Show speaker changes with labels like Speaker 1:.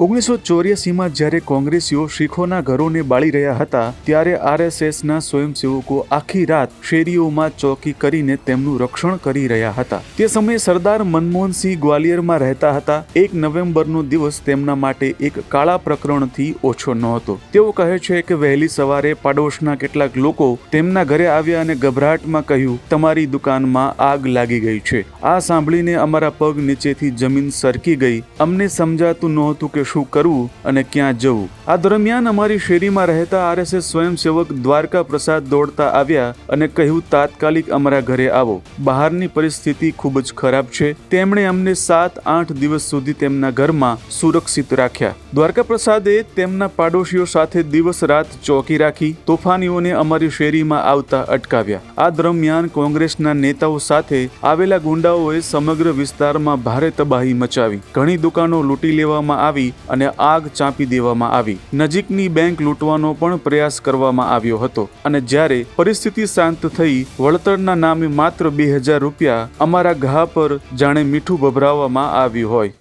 Speaker 1: 1984માં જ્યારે કોંગ્રેસીઓ શીખોના ઘરોને બાળી રહ્યા હતા ત્યારે આરએસએસના સ્વયંસેવકો આખી રાત શેરીઓમાં ચોકી કરીને તેમનું રક્ષણ કરી રહ્યા હતા। તે સમયે સરદાર મનમોહનસિંહ ગ્વાલિયરમાં રહેતા હતા। 1 નવેમ્બરનો દિવસ તેમના માટે એક કાળા પ્રકરણથી ઓછો નહોતો। તેઓ કહે છે કે વહેલી સવારે પાડોશના કેટલાક લોકો તેમના ઘરે આવ્યા અને ગભરાટમાં કહ્યું, તમારી દુકાનમાં આગ લાગી ગઈ છે। આ સાંભળીને અમારા પગ નીચેથી જમીન સરકી ગઈ। અમને સમજાતું નહોતું કે શું કરવું અને ક્યાં જવું। આ દરમિયાન અમારી શેરીમાં રહેતા આરએસએસ સ્વયંસેવક દ્વારકા પ્રસાદ દોડતા આવ્યા અને કહ્યું, તાત્કાલિક અમારા ઘરે આવો, બહારની પરિસ્થિતિ ખૂબ જ ખરાબ છે। તેમણે અમને 7-8 દિવસ સુધી તેમના ઘરમાં સુરક્ષિત રાખ્યા। દ્વારકા પ્રસાદે તેમના પાડોશીઓ સાથે દિવસ રાત ચોકી રાખી, તોફાનીઓને અમારી શેરીમાં આવતા અટકાવ્યા। આ દરમિયાન કોંગ્રેસના નેતાઓ સાથે આવેલા ગુંડાઓએ સમગ્ર વિસ્તારમાં ભારે તબાહી મચાવી। ઘણી દુકાનો લૂંટી લેવામાં આવી અને આગ ચાંપી દેવામાં આવી। નજીકની બેંક લૂંટવાનો પણ પ્રયાસ કરવામાં આવ્યો હતો અને જ્યારે પરિસ્થિતિ શાંત થઈ, વળતરના નામે માત્ર 2000 રૂપિયા અમારા ઘા પર જાણે મીઠું ભભરાવવામાં આવ્યું હોય।